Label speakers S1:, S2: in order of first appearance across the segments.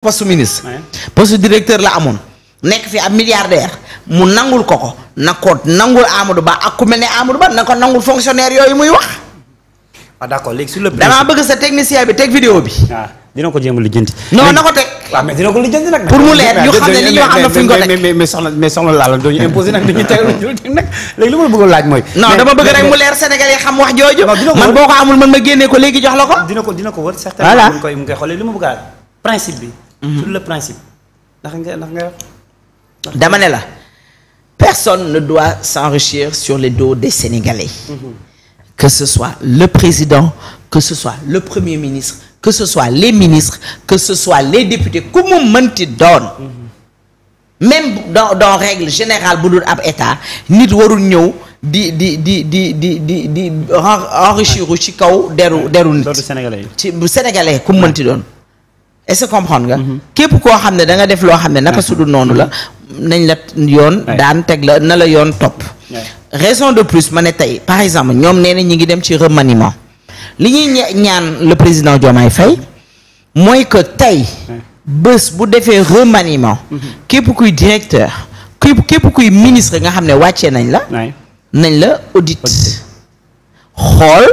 S1: poste ministre poste directeur la amoon nekk fi ab milliardaire mu nangul ko na ko nangul Amadou Ba ak ku mel ne Amadou Ba na ko nangul fonctionnaire yooyu muy wax.
S2: ah d'accord léegi sur le principe
S1: damaa bëgg sa technicien bi teg vidéo bi.
S2: waaw dina ko jéem a lijjanti.
S1: non na ko teg.
S2: waaw mais dina ko lijjanti nag.
S1: pour mu leer ñu xam ne li ñu wax am na fu ñu ko teg
S2: mais soxna Lalla doo ñu imposé nag dañuy teg nag léegi li ma la bëggoon laaj mooy.
S1: non dama bëgg rek mu leer Sénégalais xam wax jooju. man boo ko amul man ma génnee ko léegi jox la ko.
S2: dina ko wër certainement mu ngi koy xoolee li ma bëgg a principe bi. sur le principe ndax nga
S1: dama ne la personne ne doit s'enrichir sur les dos des Sénégalais. Que ce soit le président, que ce soit le premier ministre, que ce soit les ministres, que ce soit les députés ku mu mënti doon. Même dans règle générale bu dul ab état nit warul ñëw di enrichir ci kaw deru nit. ci bu sénégalais ku mu mënti doon. est-ce que comprendre nga. képp koo xam ne da nga def loo xam ne naka sudul noonu la nañ la yoon daan teg la na la yoon topp. raison de plus ma ne tey par exemple ñoom nee na ñi ngi dem ci remaniement li ñuy ñaan le président Diomaye Faye mooy que tey bés bu defee remaniement képp kuy directeur képp kuy ministre nga xam ne wàccee nañ la audit xool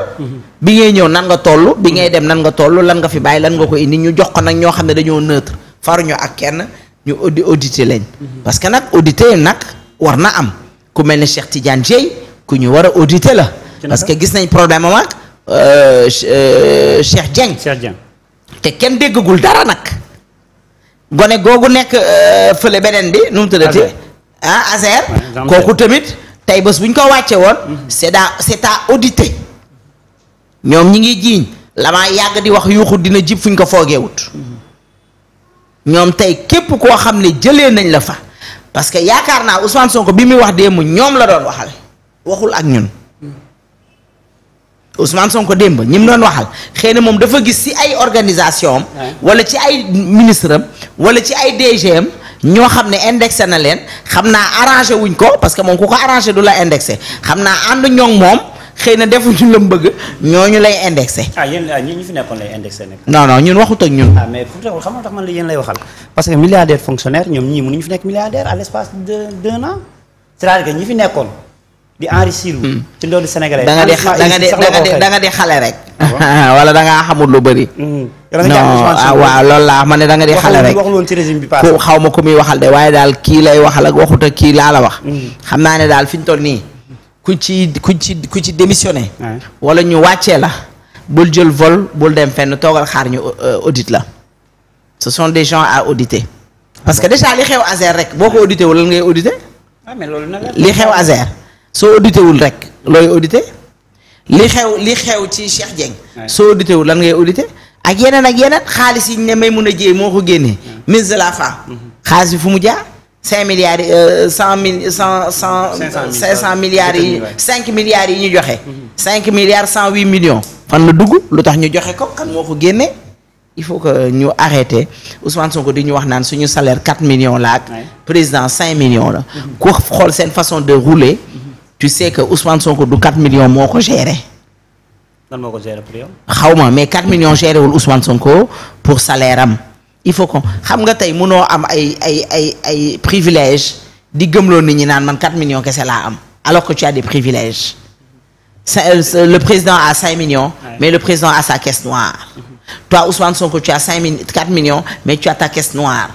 S1: bi ngay ñëw nan nga toll bi ngay dem nan nga toll lan nga fi bàyyi lan nga ko indi ñu jox ko nag ñoo xam ne dañoo neutre faruñu ak kenn ñu auditer lañ parce que nag auditer nag war na am ku mel ne Cheikh Tidiane Dièye ku ñu war a auditer la parce que gis nañ problème am ak Cheikh Dieng te kenn déggagul dara nag gone googu nekk fële beneen bi nu mu tuddati Azer kooku tamit tey bés bu ñu ko wàcce woon c'est à auditer ñoom ñi ngi jiiñ la maa yàgg di wax yuuxu dina jib fu ñu ko foogeewut ñoom tey képp koo xam ne jëlee nañ la fa parce que yaakaar naa Ousmane Sonko bi muy wax démb ñoom la doon waxal waxul ak ñun Ousmane Sonko démb ñi mu doon waxal xëy na moom dafa gis ci ay organisation am wala ci ay ministre am wala ci ay DG am ñoo xam ne indexé na leen xam naa arrangé wuñ ko parce que moom ku ko arrangé du la indexé xam naa ànd ñoom moom xëy na defuñu la mu bëgg ñooñu lay indexé.
S2: yéen ñi fi nekkoon lay indexé nag.
S1: non ñun waxut ak ñun.
S2: mais pour xam nga tax man la yéen lay waxal. parce que milliardaire fonctionnaire ñoom ñii mënuñu fi nekk milliardaire à l'espace d'un an. c'est-à-dire que ñi fi nekkoon di enrichir. ci ndoolu Sénégalais.
S1: da nga di xale rek. wala da ngaa xamul lu bëri. non waaw loolu laa ma ne da nga di xale rek
S2: waxul woon ci régime bi passé.
S1: xaw ma ku muy waxal de waaye daal kii lay waxal ak waxut ak kii laa la wax. xam naa ne daal fi ñu toll nii. ku ci démissionné. wala ñu wàccee la. bul jël vol bul dem fenn toogal xaar ñu audit la. ce sont des gens à auditer. parce que déjà li xew Azer rek boo ko audité wul lan ngay audité. li xew Azer soo audité wul rek looy audité. li xew ci Cheikh Dieng. soo audité wul lan ngay audité. ak yeneen xaalis yi ñu ne Maimouna Dièye moo ko génnee. ministre de la femme. xaalis bi fu mu jaar. 5 milliards 500 milliards yi 5 milliards yi ñu joxe. 5 milliards 108 millions. fan la dugg lu tax ñu joxe ko kan moo ko génne. il faut que ñu arrêté Ousmane Sonko di ñu wax naan suñu salaire 4 millions la ak président 5 millions la. ku xool seen façon de rouler. tu sais que Ousmane Sonko du 4 millions moo ko géré.
S2: lan moo ko géré pour yow.
S1: xaw ma mais 4 millions géré wul Ousmane Sonko pour salaire am. il faut que xam nga tey mënoo am ay privilèges di gëmloo nit ñi naan man 4 millions kese laa am alors que tu as des privilèges. Le président a 5 millions. mais le président a sa caisse noire. toi Ousmane Sonko tu as 4 millions mais tu as ta caisse noire.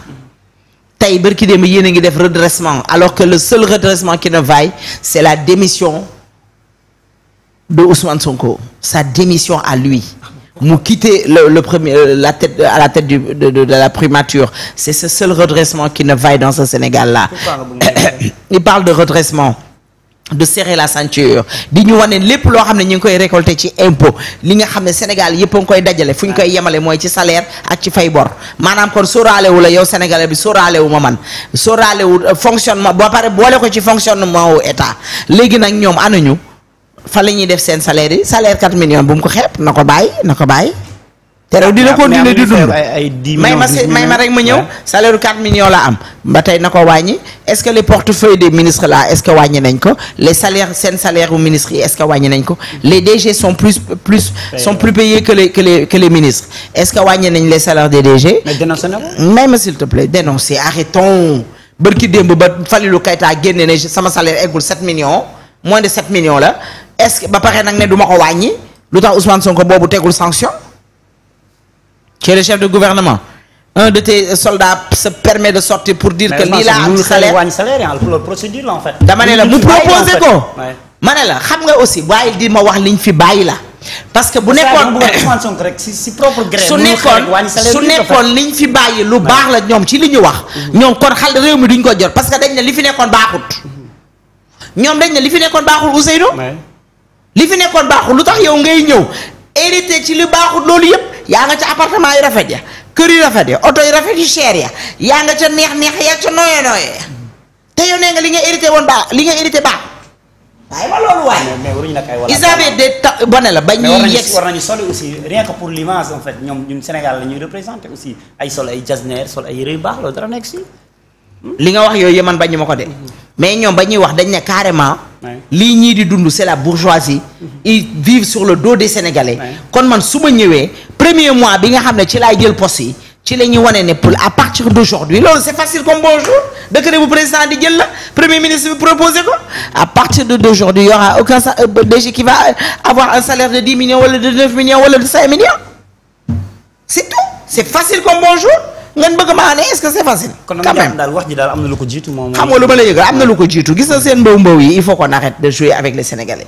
S1: tey barki démb yéen a ngi def redressement alors que le seul redressement qui ne vaille c'est la démission de Ousmane Sonko sa démission à lui. mu quitter le premier à la tête de la primature c'est ce seul redressement qui ne vaille dans ce Sénégal-là. il parle de redressement de serrer la ceinture di ñu wane lépp loo xam ne ñu ngi koy récolter ci impôt li nga xam ne Sénégal yëpp a ngi koy dajale fu ñu koy yemale mooy ci salaire ak ci fay bor maanaam kon sóoraale wu la yow Sénégalais bi sóoraale wu ma man sóoraale wu fonctionnement ba pare boole ko ci fonctionnement wu état léegi nag ñoom anañu fa la ñuy def seen salaire yi salaire 4 millions bu mu ko xeeb na ko bàyyi terew dina continuer di dund
S2: ay 10
S1: may
S2: millions
S1: ma may ma rek ma ñëw salaire 4 millions la am ba tey na ko wàññi est-ce que les portefeuilles des ministres là est-ce que wàññi nañ ko les salaires seen salaire u ministres yi est-ce que wàññi nañ ko les DG sont plus payés que les ministres est-ce que wàññi nañ les salaires des DG may ma s'il te plaît dénoncer arrêtons bërki démb ba Falilou Keita génne ne sama salaire eggul 7 millions moins de 7 millions la est-ce que ba pare nag ne du ma ko wàññi lu tax Ousmane Sonko boobu tegul sanction tu es le chef de gouvernement un de tes soldats se permet de sortir pour dire que lii laa am salaire
S2: procédure la en fait
S1: dama ne la mu proposé ko ma ne la xam nga aussi waaye di ma wax liñ fi bàyyi la parce que bu nekkoon su nekkoon liñ fi bàyyi lu baax la ñoom ci li ñu wax ñoom kon xal réew mi duñ ko jot parce que dañ ne li fi nekkoon baaxut ñoom dañ ne li fi nekkoon baaxul Ousseynou li fi nekkoon baaxul lu tax yow ngay ñëw hérité ci li baaxul loolu yëpp yaa nga ca appartement yu rafet ya kër yu rafet ya oto yu rafet yu cher ya yaa nga ca neex ya ca nooyee te yow nee nga li nga hérité woon baax li nga hérité baax waaye ma loolu waaye.
S2: mais waruñu nag ay wala.
S1: ils avaient des bone la ba ñuy yegg
S2: war nañu soli aussi rien que pour l'image en fait ñoom ñun Sénégal la ñuy représenté aussi ay sol ay jasner sol ay yére yu baax loolu dara nekk si.
S1: li nga wax yooyu man bañu ma ko de mais ñoom ba ñuy wax dañ ne carrément. lii ñii di dund c'est la bourgeoisie. ils vivent sur le dos des Sénégalais. kon man su ma ñëwee premier mois bi nga xam ne ci laay jël poste yi ci la ñuy wane ne pour à partir d'aujourd'hui loolu c'est facile comme bonjour décret bu président di jël la premier ministre bi proposé ko à partir d'aujourd'hui il y aura aucun DG qui va avoir un salaire de 10 millions wala de 9 millions wala de 5 millions c'est tout c'est facile comme bonjour. ngeen bëgg maa ne est-ce que c'est facile.
S2: quand même daal wax ji daal am na lu ko jiitu moom.
S1: xam nga lu ma la yëgal am na lu ko jiitu gis na seen mbaw yi il faut qu'on arrête de jouer avec les Sénégalais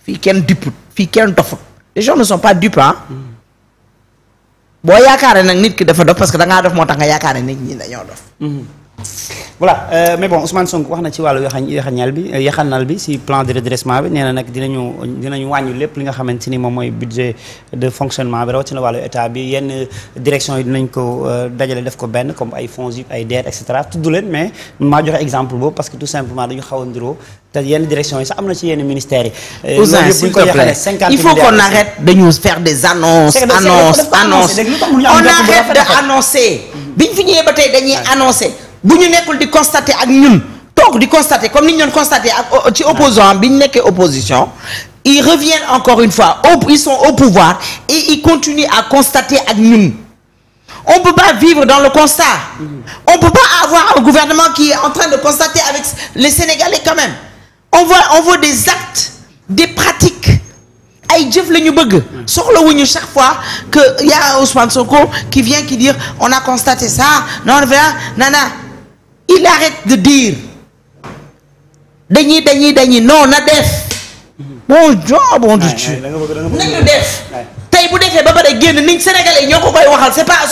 S1: fii kenn duput fii kenn dofut les gens ne sont pas dupes ah. boo yaakaaree nag nit ki dafa dof parce que da ngaa dof moo tax nga yaakaaree nit ñi dañoo dof.
S2: voilà mais bon Ousmane Sonko wax na ci wàllu yaxanal bi si plan de redressement bi nee na nag dinañu wàññi lépp li nga xamante ni moom mooy budget de fonctionnement bi rawatina wàllu état bi yenn direction yi dinañ ko dajale def ko benn comme ay fonds yi ay DER et cetera tudd leen mais maa joxe exemple boobu parce que tout simplement dañu xaw a ndiroo te yenn direction yi sax am na ci yenn ministères yi.
S1: Ousmane s'il te plaît il faut qu'on arrête de nous faire des annonces. On arrête de annoncer. biñ fi ñëwee ba tey dañuy annoncer. bu ñu nekkul di constater ak ñun toog di constater comme ni ñu doon constater ak ci opposant bi ñu nekkee opposition ils reviennent encore une fois ils sont au pouvoir et ils continuent à constater ak ñun on peut pas vivre dans le constat on peut pas avoir un gouvernement qui est en train de constater avec les Sénégalais quand même on veut des actes des pratiques ay jëf la ñu bëgg soxlawuñu chaque fois que y a Ousmane Sonko qui vient qui dire on a constaté ça non voilà nana il arrête de dire dañuy non na def bon Dieu nañu def tey bu defee ba pare génn nit Sénégalais ñoo ko koy waxal c'est pas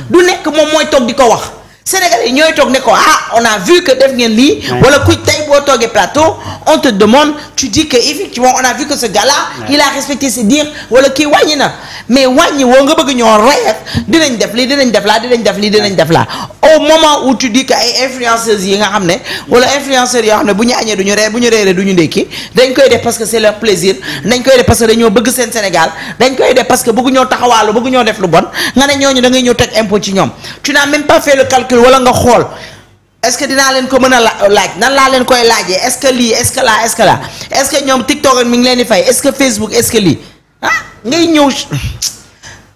S1: du nekk moom mooy toog di ko wax Sénégalais ñooy toog ne ko on a vu que def ngeen lii wala kuy tey boo toogee plateau on te demande tu dis que effectivement on a vu que ce gars-là il a respecté ses dires wala kii wàññi na mais wàññi woo nga bëgg ñoo reyat dinañ def lii dinañ def laa dinañ def lii dinañ def laa au moment où tu dis que ay influenceuses yi nga xam ne wala influenceurs yoo xam ne bu ñu añee du ñu reer bu ñu reeree du ñu ndékki dañ koy def parce que c'est leur plaisir dañ koy def parce que dañoo bëgg seen Sénégal dañ koy def parce que bëgg ñoo taxawaalu bëgg ñoo def lu bon nga ne ñooñu da ngay ñëw teg impôt ci ñoom tu n'as même pas fait le calcul wala nga xool est-ce que dinaa leen ko mën a laaj nan laa leen koy laajee est-ce que lii est-ce que là est-ce que là est-ce que ñoom TikTok mi ngi leen di fay est-ce que Facebook est-ce que lii ngay ñëw.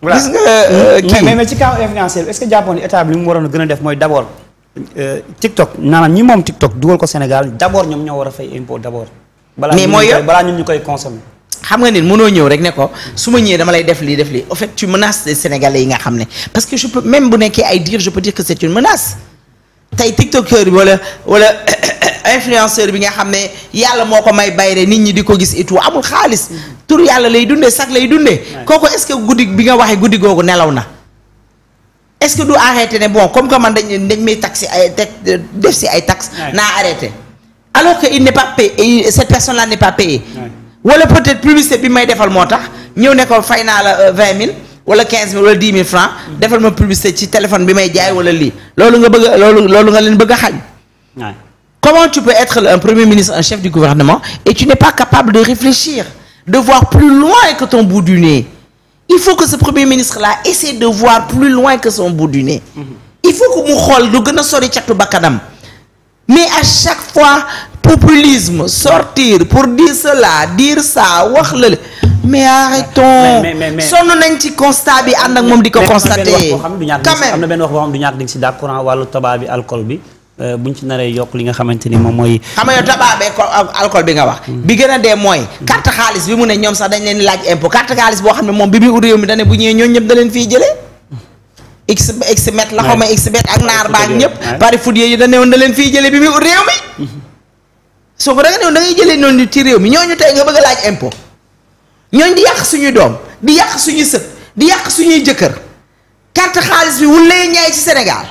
S2: voilà
S1: gis nga
S2: mais ci kaw influenceur est-ce que jàppoon état bi li mu waroon a gën a def mooy d'abord TikTok maanaam ñi moom TikTok dugal ko Sénégal d'abord ñoom ñoo war a fay impôt d'abord.
S1: mais mooy
S2: balaa ñun ñu koy consommer.
S1: xam nga nit mënoo ñëw rek ne ko su ma ñëwee dama lay def lii en fait tu menaces les Sénégalais yi nga xam ne parce que je peux même bu nekkee ay dire je peux dire que c'est une menace tey TikToker bi wala influenceur bi nga xam ne yàlla moo ko may bayre nit ñi di ko gis et tout amul xaalis tur yàlla lay dundee sax lay dundee kooku est-ce que guddi bi nga waxee guddi googu nelaw na est-ce que du arrêté ne bon comme que man dañ may taxi ay def si ay taxes naa arrêté alors que il n'est pas payé cette personne-là n'est pas payée wala peut-être publicité bi may defal moo tax ñëw ne ko fay naa la 20 000 wala 15 000 wala 10 000 francs defal ma publicité ci téléphone bi may jaay wala lii loolu nga bëgg loolu nga leen bëgg a xañ. Comment tu peux être un premier ministre, un chef du gouvernement et tu n'es pas capable de réfléchir, de voir plus loin que ton bout du nez? il faut que ce premier ministre là essaie de voir plus loin que son bout du nez. il faut que mu xool lu gën a sori catu bakkanam mais à chaque fois populisme sortir pour dire cela dire ça wax la mais arrêtons sonn nañ ci constat bi ànd ak moom di ko constater quand même
S2: am na benn wax boo xam du ñàkk di nga si d'accord wàllu tabac bi alcool bi buñ ci naree yokk li nga xamante ni moom mooy.
S1: xam nga yow tabac beeg alcool bi nga wax. bi gën a dee mooy. carte xaalis bi mu ne ñoom sax dañ leen di laaj impôt carte xaalis boo xam ne moom bi muy ut réew mi da ne bu ñëwee ñooñu ñëpp da leen fiy jëlee. xbet la xaw ma xbet ak naar baag ñëpp. pari foudie yi da ne woon da leen fiy jëlee bi muy ut réew mi. soo ko da nga ne woon da ngay jëlee noonu ci réew mi ñooñu tey nga bëgg a laaj impôt. ñooñu di yàq suñuy doom di yàq suñuy sët di yàq suñuy jëkkër carte xaalis bi wulee ñaay ci Sénégal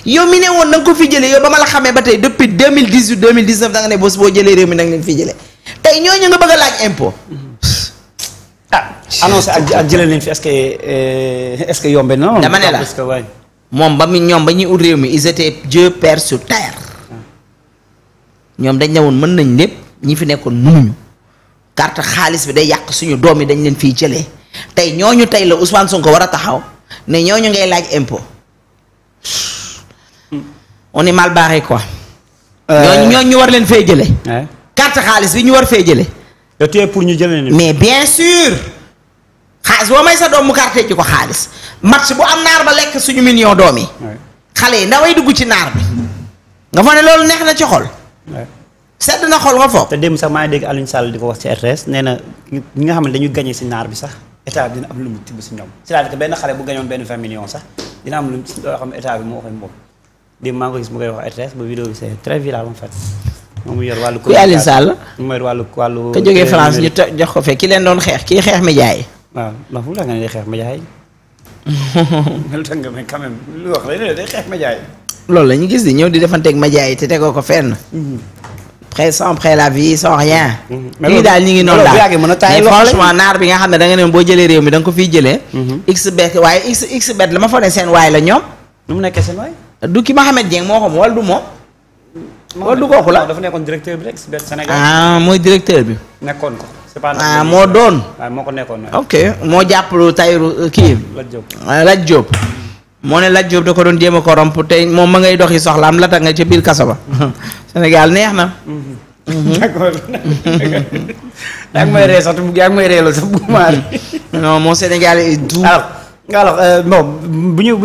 S1: yow mi ne woon na nga ko fi jëlee yow ba ma la xamee ba tey depuis 2018 2019 da nga ne bés boo jëlee réew mi da nga leen fi jëlee tey ñooñu nga bëgg a laaj impôt.
S2: annoncé ak jëlee leen fi est-ce que yombe na.
S1: dama ne la moom ba mu ñoom ba ñuy ut réew mi ils étaient Dieu père sur terre. ñoom dañ ne woon mën nañ lépp ñi fi nekkoon mënuñu carte xaalis bi day yàq suñu doom yi dañ leen fiy jëlee tey ñooñu tey la Ousmane Sonko war a taxaw ne ñooñu ngay laaj impôt. on est mal barré quoi. ñooñu ñu war leen fee jëlee. carte xaalis bi ñu war fee jëlee.
S2: yow tu es pour ñu jëlee
S1: mais bien sûr xaalis boo may sa doom mu carte ci ko xaalis match bu am naar ba lekk suñu million doom yi. xale yi ndaway dugg ci naar bi. nga foog ne loolu neex na ci xol. sedd na xol nga foog.
S2: te démb sax maa ngi dégg Alioune Sall di ko wax ci RTS nee na ñi nga xam ne dañuy gagné si naar bi sax état bi dina am lu mu tibb si ñoom. c'est-à-dire que benn xale bu gañoon benn 20 millions sax dina am lu loo xam ne état bi moo koy moom. démb maa ngi ko gis mu koy wax RTS ba vidéo bi c'est très viral en fait. moom mu yor wàllu.
S1: kuy Alioune Sall.
S2: mu yor wàllu.
S1: ka jógee France ñu jox ko fekk ki leen doon xeex kii xeex média yi.
S2: waaw ndax fu mu la nga ne day xeex média yi. lu tax nga mais quand même lu wax la day xeex média yi.
S1: loolu la ñu gis di ñëw di defanteeg média yi te tegoo ko fenn. sans préavis sans rien. lii daal ñu ngi noonu daal mais franchement naar bi nga xam ne da nga ne boo jëlee réew mi da nga ko fiy jëlee. xbet waaye xbet la ma fa ne seen waay la ñoom.
S2: nu mu nekkee seen waay.
S1: du ki Mohamed Dieng moo ko moom wala du moom. wala du kooku la
S2: dafa nekkoon directeur bi rek xbet Sénégal.
S1: ah mooy directeur bi.
S2: nekkoon ko. c'est pas
S1: ah moo doon.
S2: waaw moo ko nekkoon.
S1: ok moo jàppalu Tayrou kii. Lat Diop. moo ne Lat Diop da ko doon jéem a corrompre te moom ma ngay doxi soxlaam la tax nga ca biir kaso ba. Sénégal neex na.
S2: d'accord. yaa ngi may ree sax yaa ngi may reeloo sax bu maar.
S1: non mon Sénégal est doux.
S2: alors bon bu ñu